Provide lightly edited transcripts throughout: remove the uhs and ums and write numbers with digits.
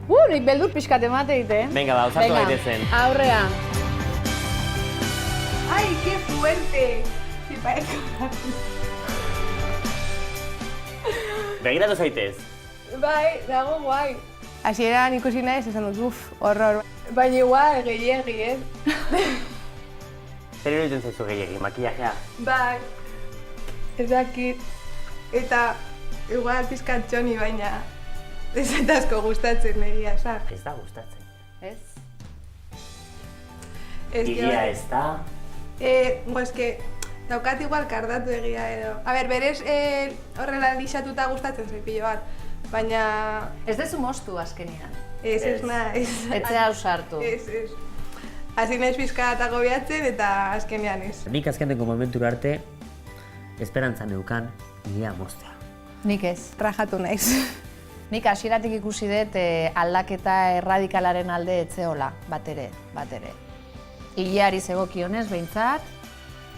Nik beldur pixkat emate egite. Venga, ba, usartu daitezen. Aurrea. Ai, que fuerte! Si parece... Begiratu zaitez. Bai, dago guai. Hasieran ikusi naiz, esan dut, horror. Baina igual, gehiagi, Zer iruditzen zaizu gehiegi, makillajea? Bai, ez dakit. Eta igual pizkat txoni, baina ez eta asko gustatzen egia, esan. Ez da gustatzen. Ez? Egia ez da. Eske, daukat igual kardatu egia edo. A ber, berez horrela lixatuta gustatzen zait pilo bat, baina... Ez dezu moztu azkenean. Ez naiz. Etzea ausartu. Ez. Hasi naiz pizkat agobiatzen eta azkenean ez. Nik azkeneko momentura arte, esperantza neukan nire moztea. Nik ez. Rajatu naiz. Nik hasieratik ikusi dut aldaketa erradikalaren alde etzeola, bat ere. Ileari zegokionez, behintzat.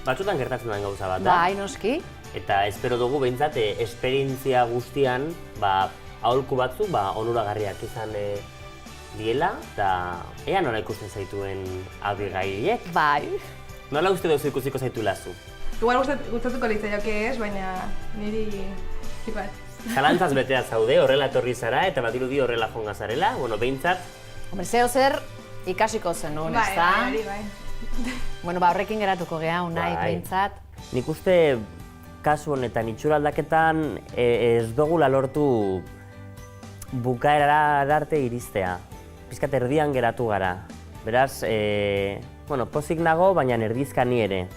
Batzutan gertatzen den gauza bat, da? Bai, noski. Eta espero dugu behintzat esperientzia guztian, aholku batzuk onuragarriak izan diela, eta ea nola ikusten zaituen Abigailek. Bai. Nola uste duzu ikusiko zaitu lazu? Igual gustatuko litzaioke ez, baina niri igual. Zalantzaz betea zaude, horrela etorri zara, eta badirudi horrela jonga zarela, behintzat. Hombre, zeo zer ikasiko zenuen, ez da? Bai. Horrekin geratuko geha, unai, behintzat. Nik uste kasu honetan itxura aldaketan ez dugula lortu bukaerara arte iristea. Pizkat erdian geratu gara. Beraz, pozik nago, baina erdizka ni ere.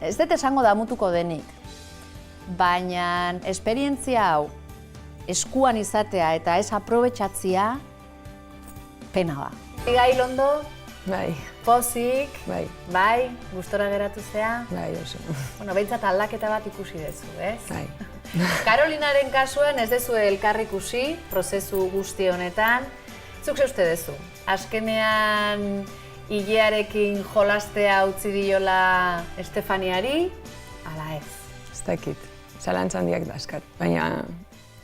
Ez dut esango damutuko denik, baina esperientzia hau eskuan izatea eta ez aprobetxatzia pena ba. Abigail ondo, Bai, pozik, bai, gustora geratu zea. bai oso. Behintzat aldaketa bat ikusi dezu, ez? Bai. Karolinaren kasuan ez dezu elkar ikusi, prozesu guzti honetan. Zuk ze uste dezu? Azkenean ilearekin jolastea utzi diola Estefaniari, ala ez? Ez dakit, zalantza handiak daskat, baina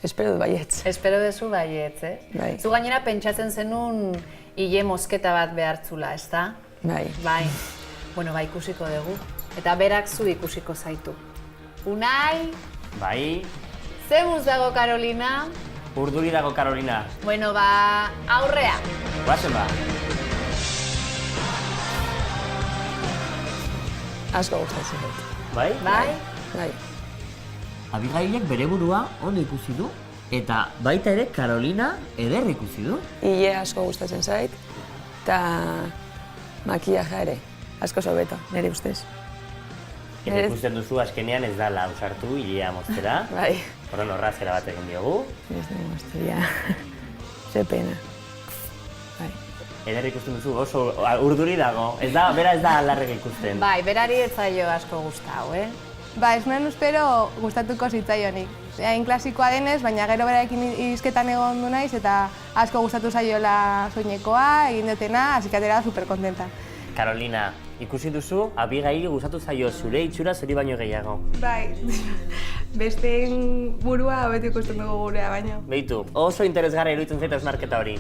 espero dut baietz. Espero dezu baietz, eh? Bai. Zu gainera pentsatzen zenun ile mozketa bat behartzula, ez da? Bai. Bai. Ikusiko dugu. Eta berak zu ikusiko zaitu. Unai, Bai, zemuz dago Karolina? urduri dago Karolina. Aurrea. Guazen ba. Asko gustatzen dut. Bai? Bai. Abigailek bere burua ondo ikusi du, eta baita ere Karolina eder ikusi du. Ile asko gustatzen zait, eta makillajea ere. Asko sobeto, nire ustez. Eta ikusten duzu azkenean ez dala ausartu hilea moztera. Bai. Horren horrazkera bat egin diogu. Ez dugu moztu, ja. Ze pena. Bai. Eder ikusten duzu oso urduri dago. Bera ez da alarrek ikusten. Bai, berari ez zaio asko gustau, eh? Ba, ez nuen uspero gustatuko zitzaionik. Hain klasikoa denez, baina gero berarekin izketan egon du naiz eta asko gustatu zaiola soinekoa, egin dutena, hasi que atera da superkontenta. Karolina, ikusi duzu, Abigail gustatu zaio zure itxura zuri baino gehiago. Bai, besteen burua hobeto ikusten dugu gurea baino. Beitu, oso interesgarra iruditzen zait hausnarketa hori.